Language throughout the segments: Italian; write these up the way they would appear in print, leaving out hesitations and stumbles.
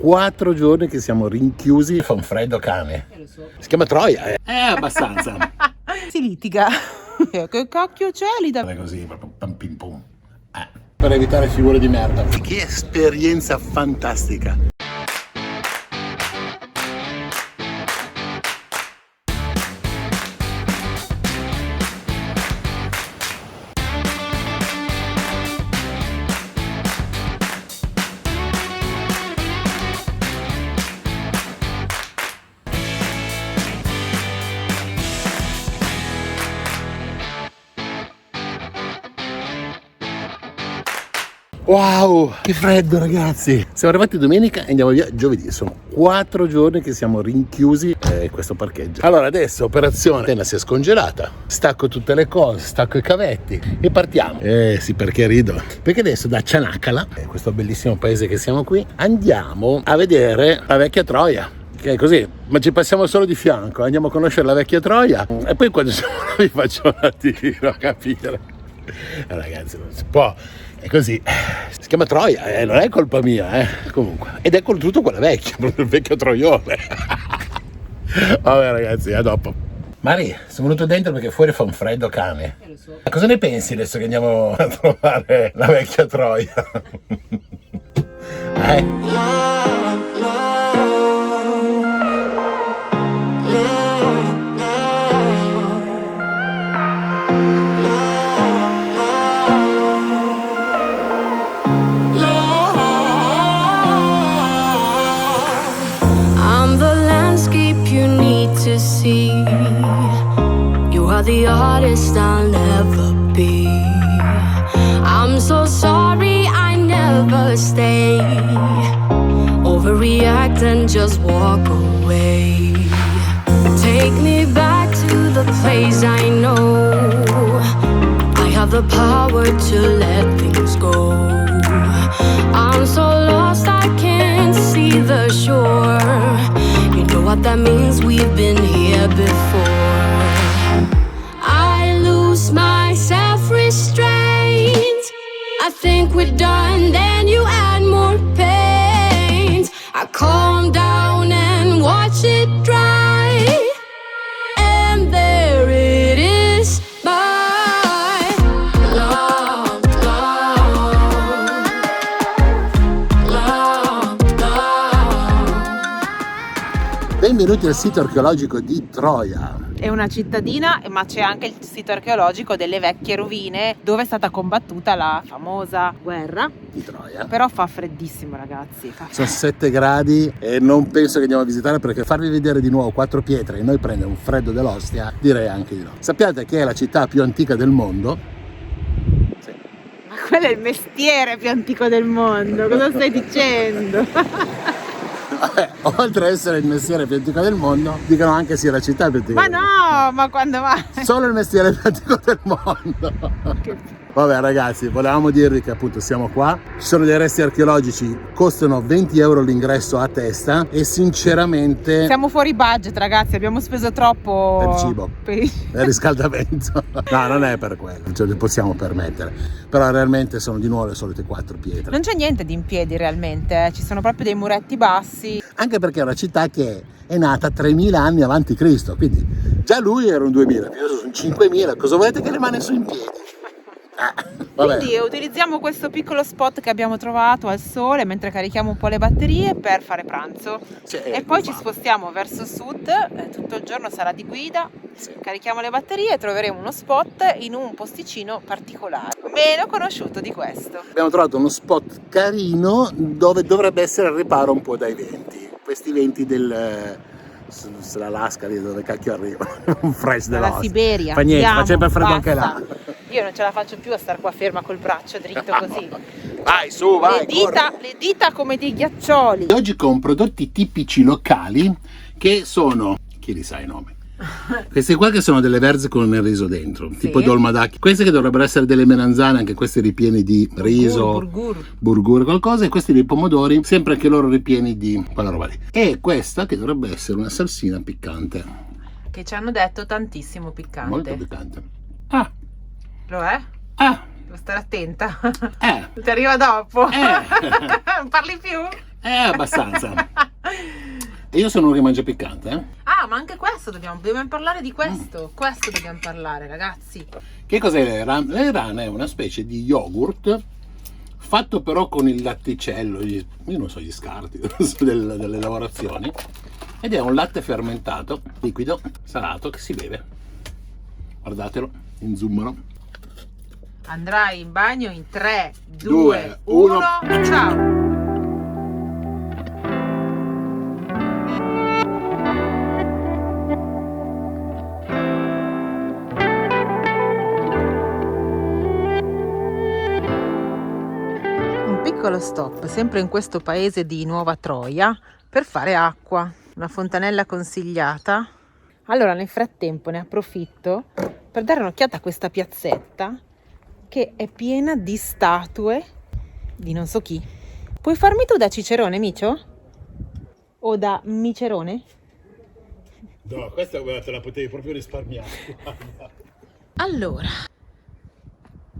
4 giorni che siamo rinchiusi. Fa un freddo cane. Lo so. Si chiama Troia, abbastanza. Si litiga. Che cacchio c'è lì da... È così, proprio pam pim pum. Per evitare figure di merda. Che esperienza fantastica. Wow, che freddo ragazzi! Siamo arrivati domenica e andiamo via giovedì. Sono 4 giorni che siamo rinchiusi in questo parcheggio. Allora adesso operazione, la si è scongelata. Stacco tutte le cose, stacco i cavetti e partiamo. Sì, perché rido? Perché adesso da Cianacala, questo bellissimo paese che siamo qui, andiamo a vedere la vecchia Troia. Che è così, ma ci passiamo solo di fianco, andiamo a conoscere la vecchia Troia e poi quando siamo là vi faccio un attimo capire. Ragazzi, non si può. È così, si chiama Troia, non è colpa mia, comunque. Ed è tutto quella vecchia, proprio il vecchio troione. Vabbè ragazzi, a dopo. Mari, sono venuto dentro perché fuori fa un freddo cane. Lo so. Ma cosa ne pensi adesso che andiamo a trovare la vecchia Troia? To see you are the artist I'll never be. I'm so sorry I never stay. Overreact and just walk away. Take me back to the place I know. I have the power to let things go. I'm so lost I can't see the shore. You know what that means, we've been here before. I lose my self-restraint. I think we're done, then you add more paint. I calm down and watch it dry. And there it is, my love, love, love, love. Benvenuti al sito archeologico di Troia. È una cittadina, ma c'è anche il sito archeologico delle vecchie rovine dove è stata combattuta la famosa guerra Di Troia. Però fa freddissimo ragazzi, Sono 7 gradi e non penso che andiamo a visitare, perché farvi vedere di nuovo 4 pietre e noi prendere un freddo dell'ostia, direi anche di no. Sappiate che è la città più antica del mondo. Sì. Ma quello è il mestiere più antico del mondo, cosa stai dicendo? Vabbè, oltre ad essere il mestiere più antico del mondo, dicono anche sia la città più antica Ma del mondo. no, ma quando mai? Solo il mestiere più antico del mondo. Vabbè ragazzi, volevamo dirvi che appunto siamo qua, ci sono dei resti archeologici, costano 20 euro l'ingresso a testa e sinceramente Siamo fuori budget ragazzi, abbiamo speso troppo per il cibo, per il riscaldamento. No, non è per quello, ce li possiamo permettere, però realmente sono di nuovo le solite 4 pietre. Non c'è niente di in piedi realmente, ci sono proprio dei muretti bassi. Anche perché è una città che è nata 3000 anni avanti Cristo, quindi già lui era un 2000, più adesso sono 5000, cosa volete che rimane su in piedi? Vabbè. Quindi utilizziamo questo piccolo spot che abbiamo trovato al sole mentre carichiamo un po' le batterie per fare pranzo. Sì, e poi ci spostiamo verso sud, tutto il giorno sarà di guida, Sì. carichiamo le batterie e troveremo uno spot in un posticino particolare, meno conosciuto di questo. Abbiamo trovato uno spot carino dove dovrebbe essere al riparo un po' dai venti, questi venti dell'Alaska, lì dove cacchio arriva, un fresh Dalla dell'Ost. Siberia. Fa niente, Andiamo, fa sempre freddo basta. anche là. Io non ce la faccio più a star qua ferma col braccio dritto così. Vai su, vai, Le dita come dei ghiaccioli. Oggi con prodotti tipici locali che sono, chi li sa i nomi? Queste qua che sono delle verze con il riso dentro, Sì. tipo dolmadacchi. Queste che dovrebbero essere delle melanzane, anche queste ripieni di riso, burgur qualcosa, e questi dei pomodori, sempre anche loro ripieni di quella roba lì. E questa che dovrebbe essere una salsina piccante, Che ci hanno detto tantissimo piccante. molto piccante. Ah, Lo è? ah, Devo stare attenta. eh. Ti arriva dopo. Eh. Non parli più? Abbastanza. E io sono uno che mangia piccante, Ah, ma anche questo dobbiamo parlare di questo. Questo dobbiamo parlare, ragazzi. Che cos'è l'Eiran? L'Eiran è una specie di yogurt fatto però con il latticello, io non so gli scarti delle lavorazioni, ed è un latte fermentato, liquido, salato, che si beve. Guardatelo, in zoom. Andrai in bagno in 3, 2, 1, ciao! Piccolo stop, sempre in questo paese di Nuova Troia, per fare acqua, una fontanella consigliata. Allora nel frattempo ne approfitto per dare un'occhiata a questa piazzetta che è piena di statue di non so chi. Puoi farmi tu da Cicerone, Micio? O da Micerone? No, questa te la potevi proprio risparmiare. Allora,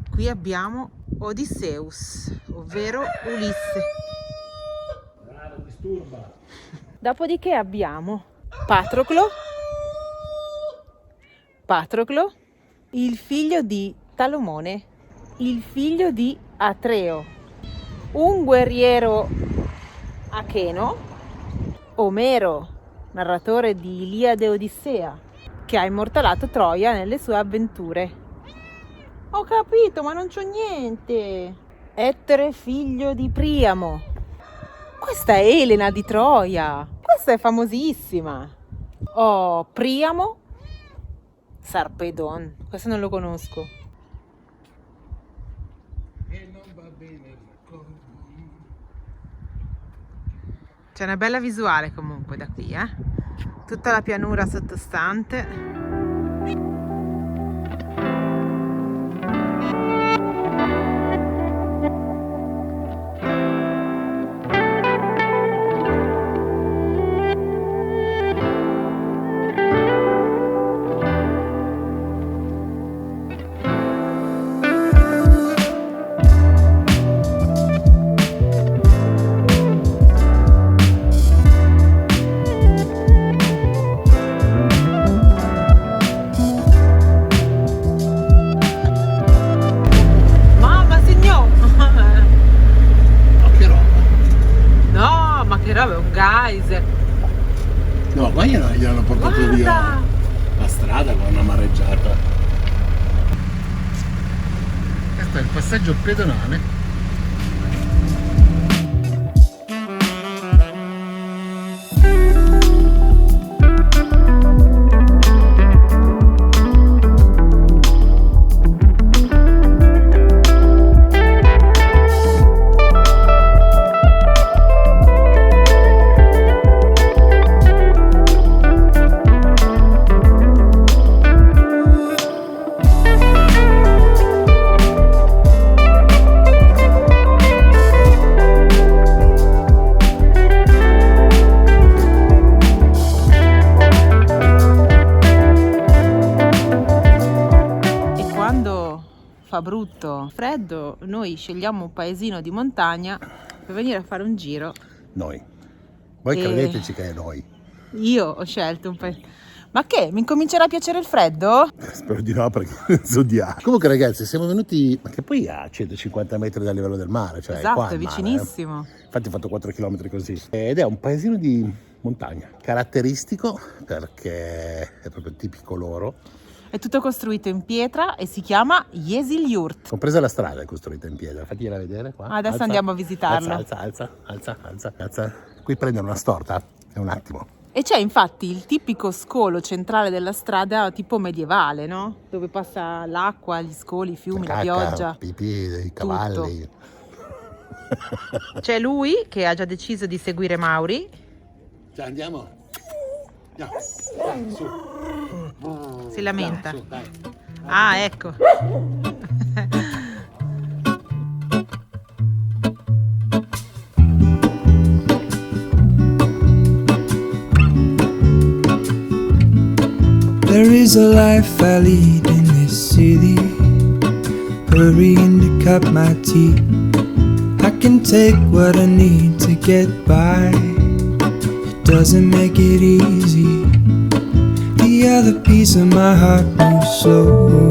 qui abbiamo Odysseus, ovvero Ulisse. Disturba. Dopodiché abbiamo Patroclo, il figlio di Talomone, il figlio di Atreo, un guerriero acheno, Omero, narratore di Iliade e Odissea, che ha immortalato Troia nelle sue avventure. Ho capito, ma non c'ho niente. Ettore, figlio di Priamo. Questa è Elena di Troia. Questa è famosissima. Oh, Priamo, Sarpedon. Questo non lo conosco. E non va bene. C'è una bella visuale comunque da qui, Tutta la pianura sottostante. No, ma gli hanno portato via la strada con una mareggiata. Questo è il passaggio pedonale. Fa brutto, freddo, noi scegliamo un paesino di montagna per venire a fare un giro. Noi. Voi credeteci che è noi. Io ho scelto un paese. Ma che? Mi incomincerà a piacere il freddo? Spero di no, perché zodiaco. Comunque ragazzi, siamo venuti, ma che poi a 150 metri dal livello del mare, cioè esatto, qua è vicinissimo. Mare, Infatti ho fatto 4 km così. Ed è un paesino di montagna, caratteristico perché è proprio tipico loro. È tutto costruito in pietra e si chiama Yesil-Yurt. Compresa la strada è costruita in pietra, fagliela vedere qua. Adesso andiamo a visitarlo. Alza. Qui prendono una storta, è un attimo. E c'è infatti il tipico scolo centrale della strada tipo medievale, no? Dove passa l'acqua, gli scoli, i fiumi, la pioggia. Pipì dei cavalli. C'è lui che ha già deciso di seguire Mauri. Cioè andiamo. Andiamo. Su. Si lamenta. Su, dai. Ah, ecco. There is a life I lead in this city, hurrying to cut my teeth. I can take what I need to get by. It doesn't make it easy. The other piece of my heart moves slow,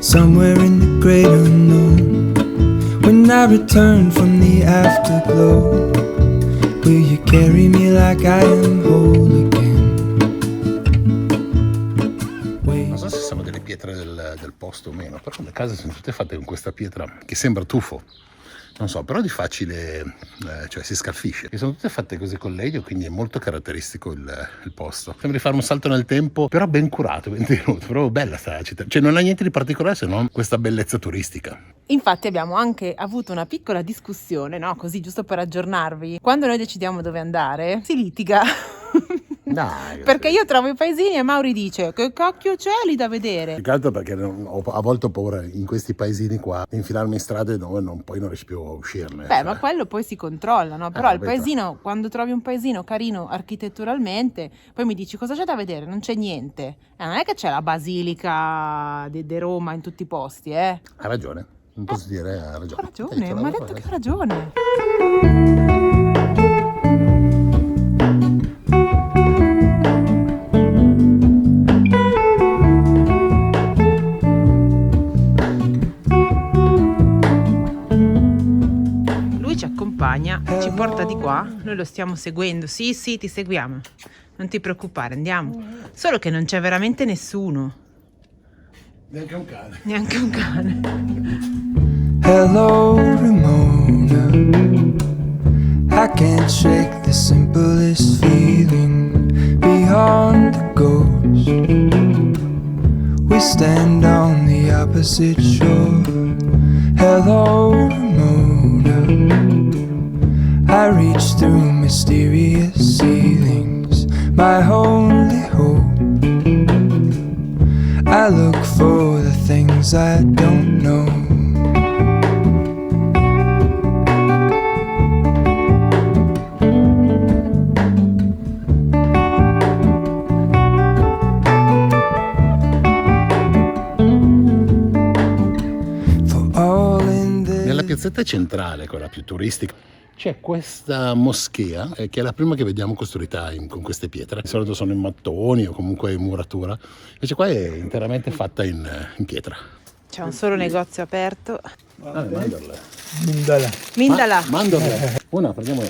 somewhere in the great unknown. When I return from the afterglow, will you carry me like I am whole again? Non so se siamo delle pietre del posto o meno, però le case sono tutte fatte con questa pietra che sembra tufo. Non so, però di facile, cioè si scalfisce. E sono tutte fatte così con legno, quindi è molto caratteristico il posto. Sembra di fare un salto nel tempo, però ben curato, ben tenuto. Proprio bella sta città. Cioè non ha niente di particolare se non questa bellezza turistica. Infatti abbiamo anche avuto una piccola discussione, no? Così giusto per aggiornarvi. Quando noi decidiamo dove andare, si litiga. Dai, Perché io trovo i paesini e Mauri dice che cacchio c'è lì da vedere. più che altro perché a volte ho paura in questi paesini qua di infilarmi in strade dove poi non riesco più a uscirne. Beh, ma quello poi si controlla, no? Però il capito. paesino, quando trovi un paesino carino architetturalmente, poi mi dici cosa c'è da vedere? Non c'è niente. Non è che c'è la basilica di Roma in tutti i posti, eh? Ha ragione, non posso dire, ha ragione. Ha ragione, mi ha detto che ha ragione. Ci porta di qua, noi lo stiamo seguendo. Sì, ti seguiamo, non ti preoccupare, andiamo. Solo che non c'è veramente nessuno, Neanche un cane. neanche un cane. Hello, Ramona. I can't shake the simplest feeling beyond the ghost. We stand on the opposite shore. Hello, Ramona. I reach through mysterious ceilings, my only hope. I look for the things I don't know. Nella piazzetta centrale, quella più turistica, c'è questa moschea che è la prima che vediamo costruita con queste pietre. Di solito sono in mattoni o comunque in muratura, invece qua è interamente fatta in pietra. C'è un solo negozio aperto. Mandorle. Mindala. Mandorle. Prendiamo una.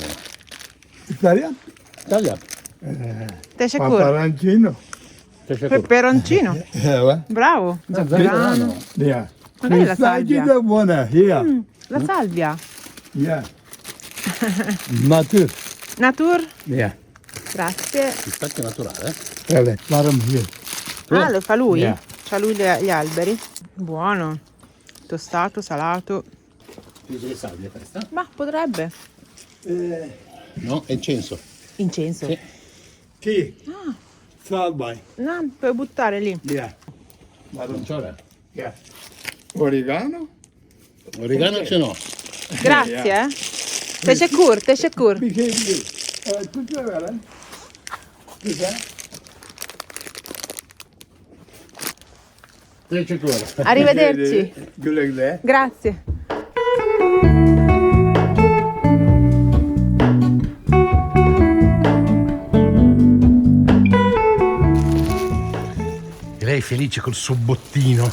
Italiano? Taglia. Tescecur. Paparancino? Peperoncino. Bravo. Zafferano. Yeah. Magari la salvia. Questa buona, here. La salvia. Yeah. Natur. Natur. Yeah. Grazie. Pistacchio naturale. Ele, varum here. Ah, lo fa lui? Yeah. C'ha lui gli alberi? Buono. Tostato, salato. Usi le salvie questa? Ma potrebbe. No, è incenso. Incenso. Sì. Tea. Salbei. No, puoi buttare lì. Yeah. Arancione. Yeah. Oregano? Oregano ce n'ho. Grazie, Tescecur. Bicchieri. Tutto bene? Cos'è? Arrivederci. Güle güle. Grazie. E lei è felice col suo bottino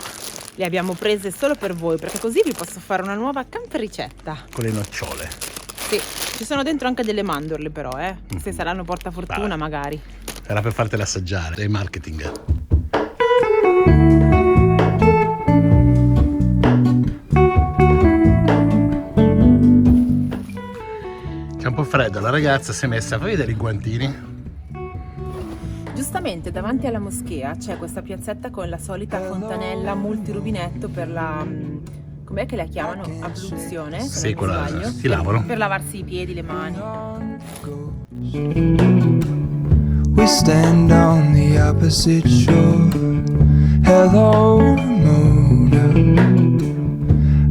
Le abbiamo prese solo per voi, perché così vi posso fare una nuova campericetta. con le nocciole. Sì, ci sono dentro anche delle mandorle però, se saranno portafortuna Vabbè. magari. Era per fartele assaggiare, è marketing. C'è un po' freddo, la ragazza si è messa, fai vedere i guantini. Giustamente davanti alla moschea c'è questa piazzetta con la solita fontanella multirubinetto per la... com'è che la chiamano? Abluzione? se Sì, non mi quella sbaglio. si lavano. Per lavarsi i piedi, le mani. We stand on the opposite shore. Hello, Ramona.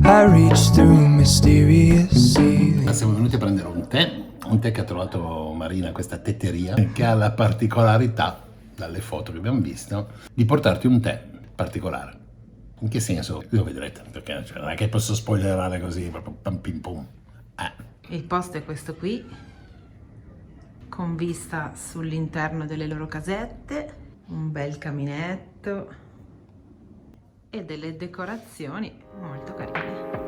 I reach through mysterious ceilings. Siamo venuti a prendere un tè che ha trovato Marina, questa tetteria, che ha la particolarità, dalle foto che abbiamo visto, di portarti un tè particolare. In che senso? Lo vedrete, perché non è che posso spoilerare così, proprio pam pim pum. Il posto è questo qui, con vista sull'interno delle loro casette, un bel caminetto e delle decorazioni molto carine.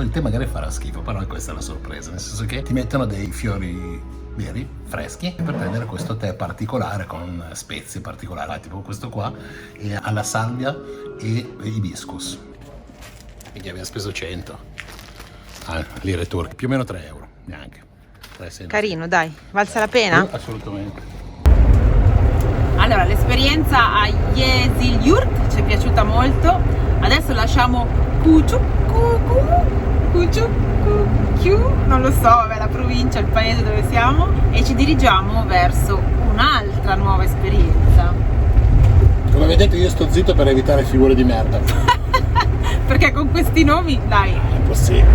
Il tè magari farà schifo, però questa è la sorpresa, nel senso che ti mettono dei fiori veri, freschi, per prendere questo tè particolare con spezie particolari, tipo questo qua, alla salvia e ibiscus. Quindi abbiamo speso 100 lire turche, più o meno 3 euro, neanche. Carino, dai, valsa la pena? Assolutamente. Allora, l'esperienza a Yeşilyurt ci è piaciuta molto. Adesso lasciamo non lo so, vabbè, la provincia, il paese dove siamo, e ci dirigiamo verso un'altra nuova esperienza. Come vedete io sto zitto per evitare figure di merda. Perché con questi nomi, dai. È impossibile.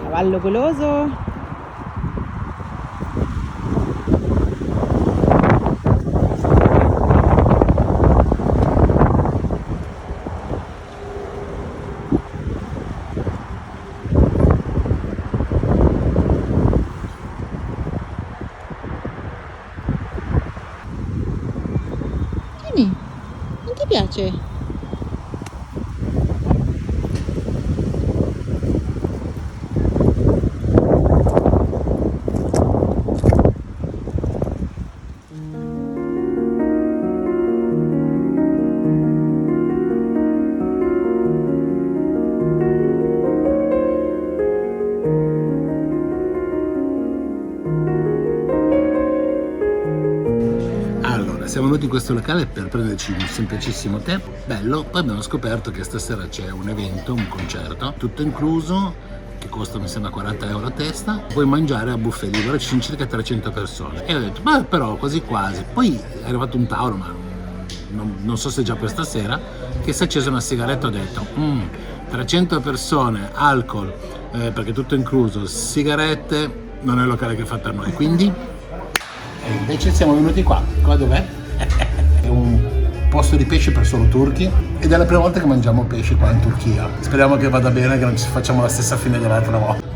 Cavallo goloso. Non ti piace? Siamo venuti in questo locale per prenderci un semplicissimo tè, bello, poi abbiamo scoperto che stasera c'è un evento, un concerto, tutto incluso, che costa mi sembra 40 euro a testa, puoi mangiare a buffet libero, ci sono circa 300 persone. E ho detto, ma però quasi quasi. Poi è arrivato un tavolo, ma non so se già per stasera, che si è acceso una sigaretta, ho detto, 300 persone, alcol, perché tutto incluso, sigarette, non è il locale che fa per noi, quindi... E invece siamo venuti qua dov'è? È un posto di pesce per solo turchi ed è la prima volta che mangiamo pesce qua in Turchia. Speriamo che vada bene, che non ci facciamo la stessa fine dell'altra volta.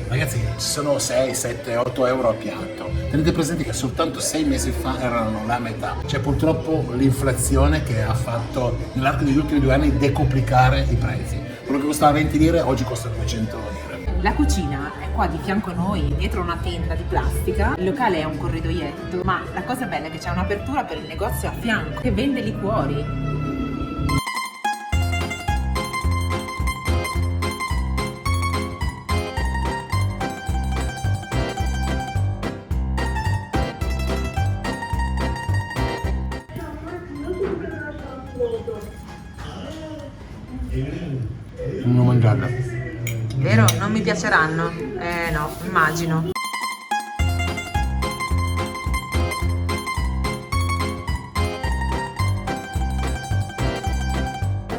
Ragazzi, ci sono 6, 7, 8 euro a piatto. Tenete presente che soltanto 6 mesi fa erano la metà. C'è purtroppo l'inflazione che ha fatto nell'arco degli ultimi 2 anni decuplicare i prezzi. Quello che costava 20 lire oggi costa 200 lire. La cucina è qua di fianco a noi, dietro una tenda di plastica. Il locale è un corridoietto, ma la cosa bella è che c'è un'apertura per il negozio a fianco che vende liquori. Non mangiarla. Vero? Non mi piaceranno? No, immagino.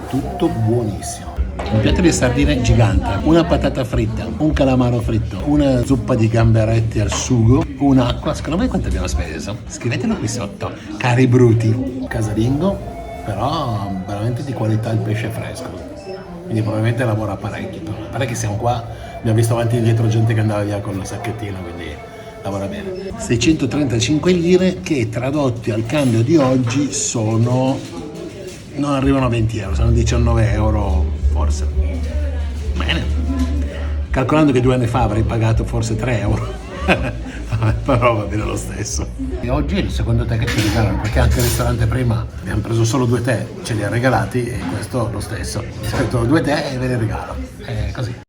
Tutto buonissimo. Un piatto di sardine gigante, una patata fritta, un calamaro fritto, una zuppa di gamberetti al sugo, un'acqua. Secondo me quanto abbiamo speso? Scrivetelo qui sotto. Cari bruti. Casalingo, però veramente di qualità il pesce fresco. Quindi probabilmente lavora parecchio. Pare che siamo qua, abbiamo visto avanti e indietro gente che andava via con il sacchettino, quindi lavora bene. 635 lire che tradotti al cambio di oggi sono... non arrivano a 20 euro, sono 19 euro forse. Bene. Calcolando che 2 anni fa avrei pagato forse 3 euro. Però va bene lo stesso. E oggi è il secondo tè che ci regalano, perché anche il ristorante prima abbiamo preso solo 2 tè, ce li ha regalati, e questo lo stesso. Aspetto 2 tè e ve li regalo. È così.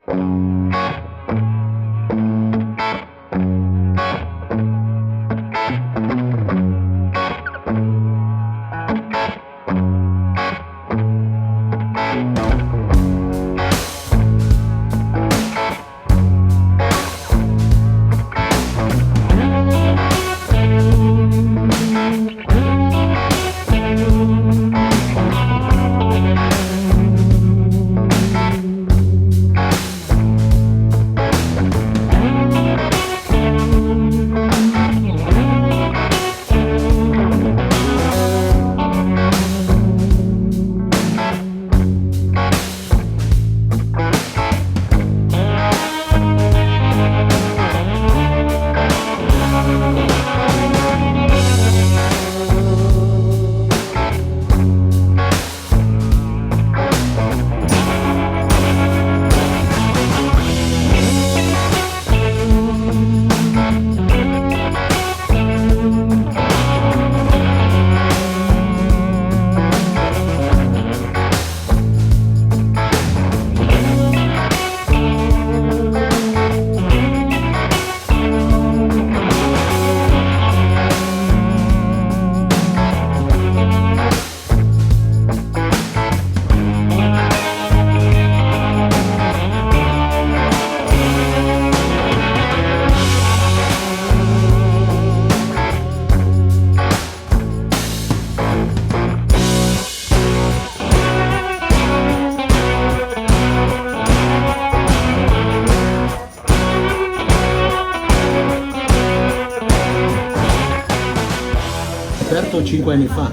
aperto 5 anni fa.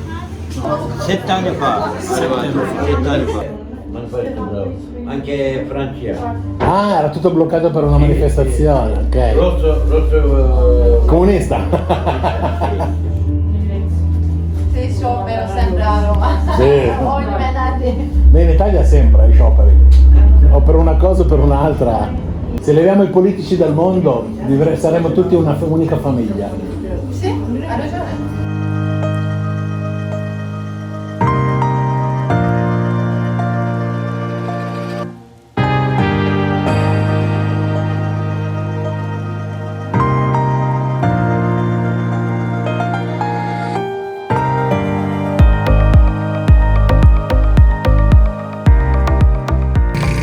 7 anni fa. 7 anni fa. 7 anni fa. Anche Francia. Ah, era tutto bloccato per una manifestazione, ok. Rosso, Comunista. Sì, sciopero sempre a Roma. Sì. Ogni medaglia. Beh, in Italia sempre i scioperi. O per una cosa o per un'altra. Se leviamo i politici dal mondo, saremmo tutti una unica famiglia. Sì, ha ragione.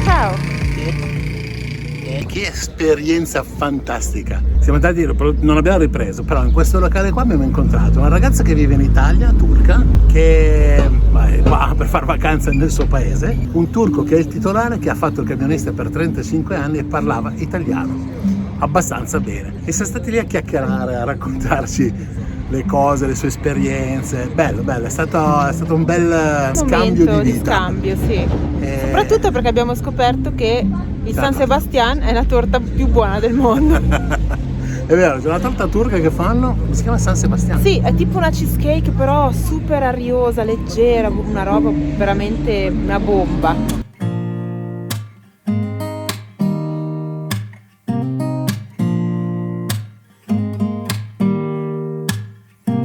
Ciao. Che esperienza fantastica! Siamo andati, non abbiamo ripreso, però in questo locale qua abbiamo incontrato una ragazza che vive in Italia, turca, che va per fare vacanza nel suo paese, un turco che è il titolare, che ha fatto il camionista per 35 anni e parlava italiano abbastanza bene. E siamo stati lì a chiacchierare, a raccontarci le cose, le sue esperienze. Bello, bello, è stato un bel scambio Momento di vita. scambio, sì. E- Soprattutto perché abbiamo scoperto che il San Esatto. Sebastian è la torta più buona del mondo. È vero, c'è una torta turca che fanno, si chiama San Sebastiano. Sì, è tipo una cheesecake però super ariosa, leggera, una roba veramente una bomba.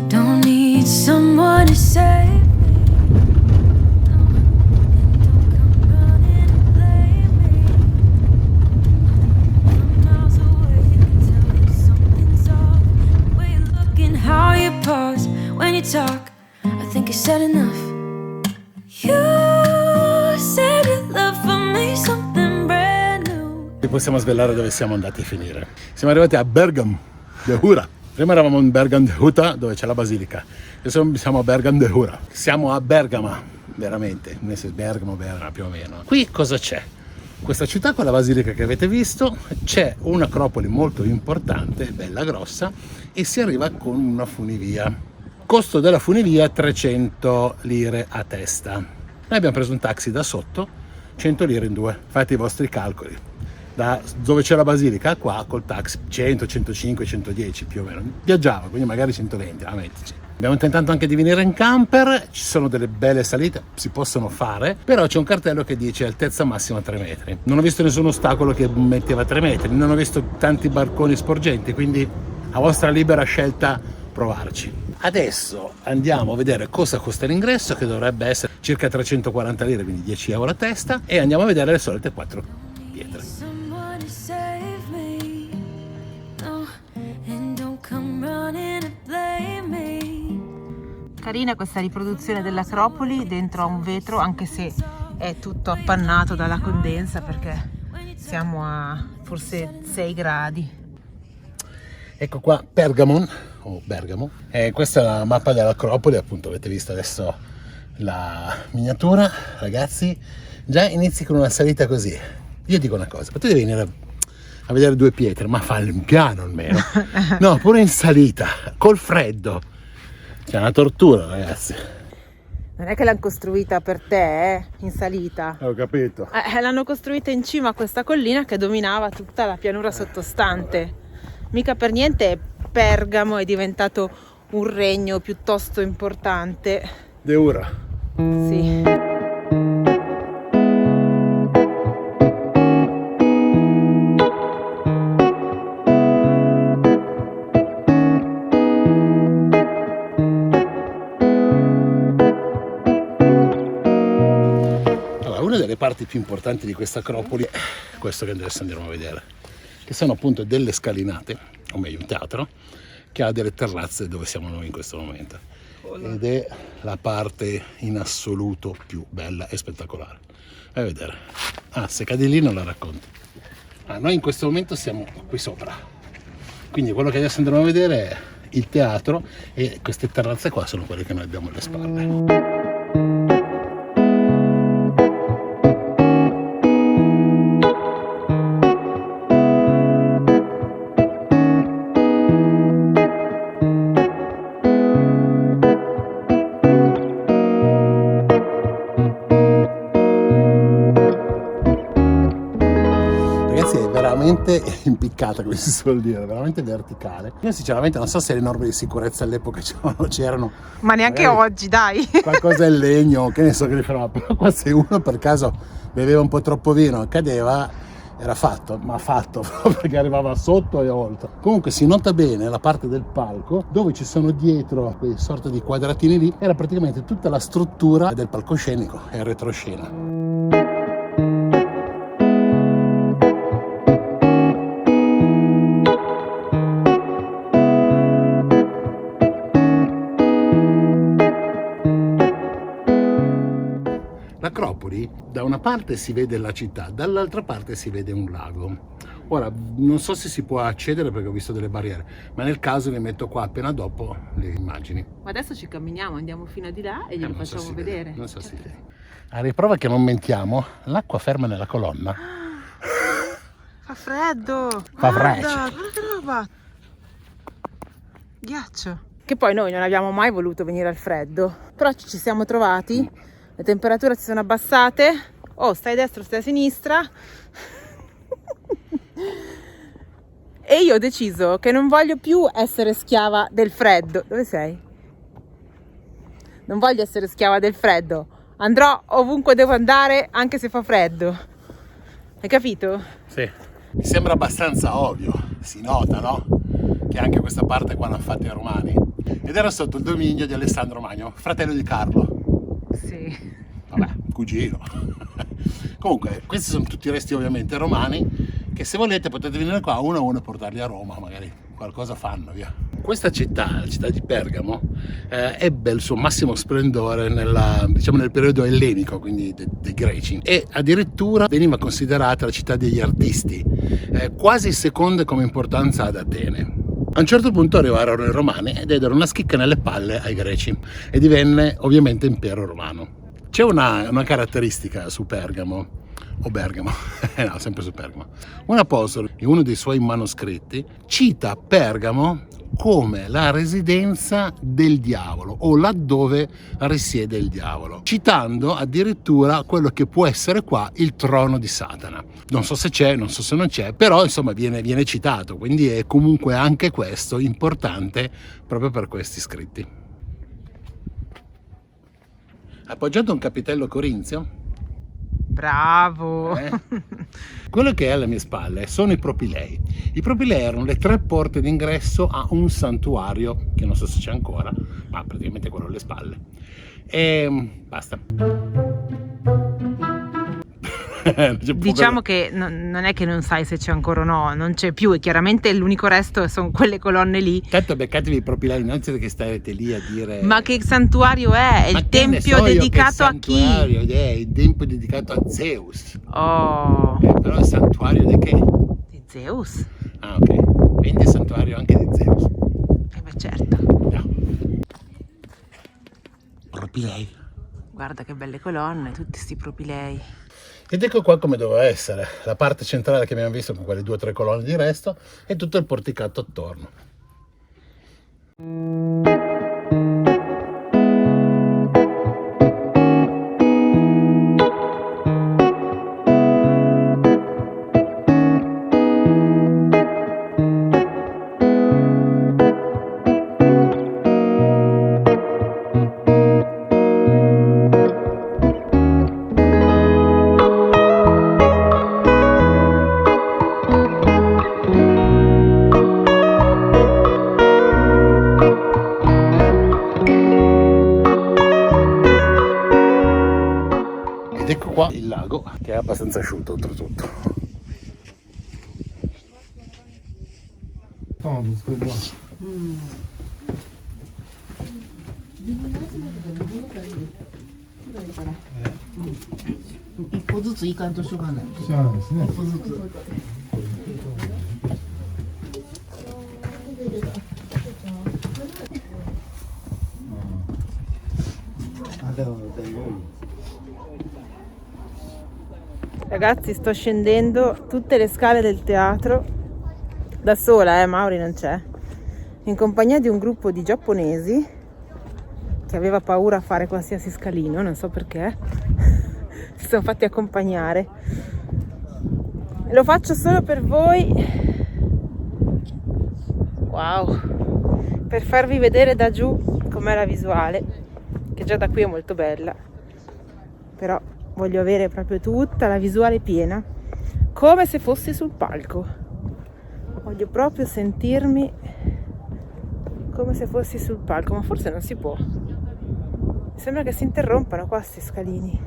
Don't need someone to save me. No, and don't come running and blame me. From miles away, you can tell that something's off. The way you look and how you pause when you talk. I think I said enough. You said you love for me something brand new. Vi possiamo svelare dove siamo andati a finire. Siamo arrivati a Bergam de Hura. Prima eravamo in Bergam de Huta, dove c'è la basilica. Adesso siamo a Bergam de Hura. Siamo a Bergama, veramente. Bergamo, più o meno. Qui cosa c'è? Questa città con la basilica che avete visto, c'è un'acropoli molto importante, bella grossa, e si arriva con una funivia. Costo della funivia 300 lire a testa. Noi abbiamo preso un taxi da sotto, 100 lire in due. Fate i vostri calcoli. Da dove c'è la basilica a qua col taxi 100, 105, 110 più o meno. Viaggiava, quindi magari 120, a metterci. Abbiamo tentato anche di venire in camper, ci sono delle belle salite, si possono fare, però c'è un cartello che dice altezza massima 3 metri. Non ho visto nessun ostacolo che metteva 3 metri, non ho visto tanti barconi sporgenti, quindi a vostra libera scelta provarci. Adesso andiamo a vedere cosa costa l'ingresso, che dovrebbe essere circa 340 lire, quindi 10 euro a testa, e andiamo a vedere le solite 4 pietre. Someone to save me. No, and don't come running and blame me. Carina questa riproduzione dell'Acropoli dentro a un vetro, anche se è tutto appannato dalla condensa perché siamo a forse 6 gradi. Ecco qua Pergamon, o Bergamo, questa è la mappa dell'Acropoli, appunto avete visto adesso la miniatura, ragazzi, già inizi con una salita così. Io dico una cosa, ma tu devi venire a vedere 2 pietre, ma fallo in piano almeno, no, pure in salita, col freddo, c'è una tortura, ragazzi. Non è che l'hanno costruita per te, in salita. Ho capito. L'hanno costruita in cima a questa collina che dominava tutta la pianura sottostante. Mica per niente Pergamo è diventato un regno piuttosto importante. De Ura. Sì. Allora, una delle parti più importanti di questa acropoli è questo che adesso andremo a vedere, che sono appunto delle scalinate, o meglio un teatro, che ha delle terrazze dove siamo noi in questo momento. Ed è la parte in assoluto più bella e spettacolare. Vai a vedere. Ah, se cadi lì non la racconti. Noi in questo momento siamo qui sopra. Quindi quello che adesso andremo a vedere è il teatro, e queste terrazze qua sono quelle che noi abbiamo alle spalle. veramente impiccata, come si suol dire, veramente verticale. Io sinceramente non so se le norme di sicurezza all'epoca c'erano. Ma neanche Magari oggi, dai. qualcosa in legno, che ne so che ne farà, però qua se uno per caso beveva un po' troppo vino e cadeva, era fatto, ma fatto perché arrivava sotto e oltre. Comunque si nota bene la parte del palco dove ci sono dietro quei sorta di quadratini lì, era praticamente tutta la struttura del palcoscenico e il retroscena. L'Acropoli, da una parte si vede la città, dall'altra parte si vede un lago. Ora, non so se si può accedere perché ho visto delle barriere, ma nel caso li metto qua appena dopo le immagini. Ma adesso ci camminiamo, andiamo fino a di là e glielo Non so facciamo se vedere. vede, non so se vede. A riprova che non mentiamo, l'acqua ferma nella colonna. Fa freddo! Fa guarda freddo. che roba! Ghiaccio! Che poi noi non abbiamo mai voluto venire al freddo, però ci siamo trovati, le temperature si sono abbassate, oh stai a destra, stai a sinistra, e io ho deciso che non voglio più essere schiava del freddo. Dove sei? Non voglio essere schiava del freddo, andrò ovunque devo andare anche se fa freddo, hai capito? Sì, mi sembra abbastanza ovvio, si nota, no? Che anche questa parte qua l'hanno fatta i romani. Ed era sotto il dominio di Alessandro Magno, fratello di Carlo. Sì. Vabbè, cugino. Comunque, questi sono tutti resti ovviamente romani, che se volete potete venire qua uno a uno e portarli a Roma, magari qualcosa fanno, via. Questa città, la città di Pergamo, ebbe il suo massimo splendore nel periodo ellenico, quindi dei greci, e addirittura veniva considerata la città degli artisti, quasi seconda come importanza ad Atene. A un certo punto arrivarono i romani e diedero una schicca nelle palle ai greci e divenne ovviamente impero romano. C'è una caratteristica su Pergamo, o Bergamo, no, sempre su Pergamo. Un apostolo, in uno dei suoi manoscritti, cita Pergamo come la residenza del diavolo o laddove risiede il diavolo, citando addirittura quello che può essere qua il trono di Satana. Non so se c'è, non so se non c'è, però insomma viene citato, quindi è comunque anche questo importante proprio per questi scritti. Appoggiato a un capitello corinzio. Bravo! Quello che è alle mie spalle sono i propilei. I propilei erano le 3 porte d'ingresso a un santuario, che non so se c'è ancora, ma praticamente quello alle spalle. E basta. Diciamo che non è che non sai se c'è ancora o no, non c'è più e chiaramente l'unico resto sono quelle colonne lì. Tanto beccatevi i propilei, non siete che starete lì a dire... Ma che santuario è? È Ma il che ne tempio so io dedicato che a chi? santuario è il tempio dedicato a Zeus. Oh, Però il santuario di che? di Zeus? Ah, ok. Quindi il santuario anche di Zeus. Beh certo. No. Propilei. Guarda che belle colonne, tutti sti propilei. Ed ecco qua come doveva essere, la parte centrale che abbiamo visto con quelle 2 o 3 colonne di resto e tutto il porticato attorno. Ecco qua il lago che è abbastanza asciutto oltretutto. Ragazzi, sto scendendo tutte le scale del teatro da sola, Mauri non c'è, in compagnia di un gruppo di giapponesi che aveva paura a fare qualsiasi scalino, non so perché. Si sono fatti accompagnare Lo faccio solo per voi. Wow, per farvi vedere da giù com'è la visuale, che già da qui è molto bella, però voglio avere proprio tutta la visuale piena, come se fossi sul palco. Voglio proprio sentirmi come se fossi sul palco, ma forse non si può. Mi sembra che si interrompano qua questi scalini.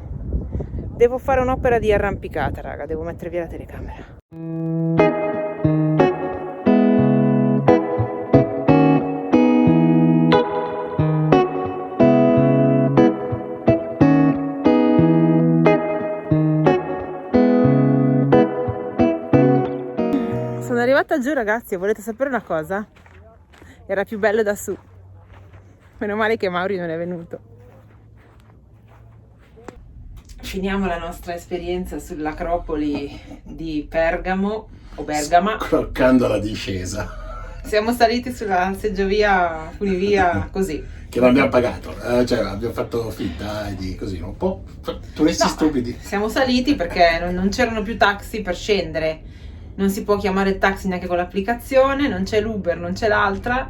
Devo fare un'opera di arrampicata, raga, devo mettere via la telecamera. Sono arrivata giù, ragazzi, e volete sapere una cosa? Era più bello da su. Meno male che Mauri non è venuto. Finiamo la nostra esperienza sull'Acropoli di Pergamo o Bergama. Croccando la discesa. Siamo saliti sulla seggiovia funivia così. Che non abbiamo pagato, cioè abbiamo fatto finta di così, un po' turisti stupidi. Siamo saliti perché non c'erano più taxi per scendere. Non si può chiamare il taxi neanche con l'applicazione, non c'è l'Uber, non c'è l'altra.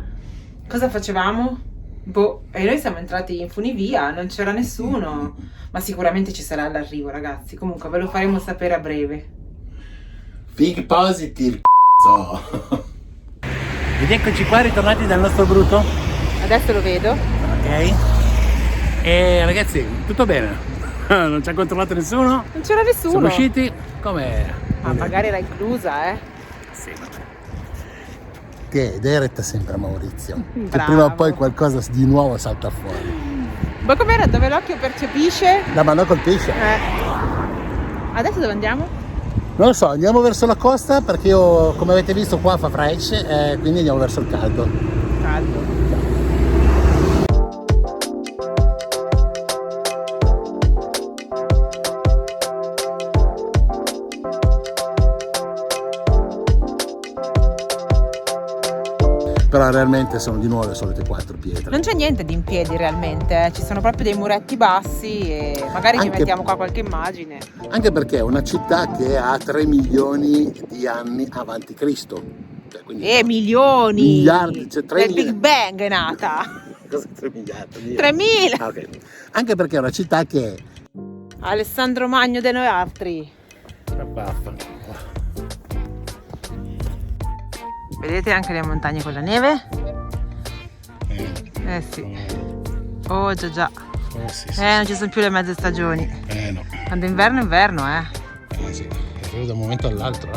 Cosa facevamo? Boh, e noi siamo entrati in funivia, non c'era nessuno, ma sicuramente ci sarà all'arrivo, ragazzi. Comunque ve lo faremo sapere a breve. Think positive, c***o. Ed eccoci qua, ritornati dal nostro brutto. Adesso lo vedo. Ok. E ragazzi, tutto bene. Non ci ha controllato nessuno. Non c'era nessuno. Siamo usciti. Come? Ma magari era inclusa, eh? Sì, ma che diretta sempre a Maurizio. Che Bravo. prima o poi qualcosa di nuovo salta fuori. Ma com'era? Dove l'occhio percepisce? La mano colpisce. Adesso dove andiamo? Non lo so, andiamo verso la costa perché io, come avete visto, qua fa fresh, quindi andiamo verso il caldo. Caldo. Però realmente sono di nuovo le solite 4 pietre. Non c'è niente di in piedi realmente, ci sono proprio dei muretti bassi e magari ci Anche- mettiamo qua qualche immagine. Anche perché è una città che ha 3 milioni di anni avanti Cristo. Cioè, quindi Milioni! Miliardi, cioè 3 Nel Big Bang è nata! Cosa 3 miliardi? 3000! Ah, ok. Anche perché è una città che... Alessandro Magno de noi altri. Vedete anche le montagne con la neve? Eh sì. Oh già già. sì, Non ci sono più le mezze stagioni. no. Quando è inverno è inverno, Sì. È proprio da un momento all'altro,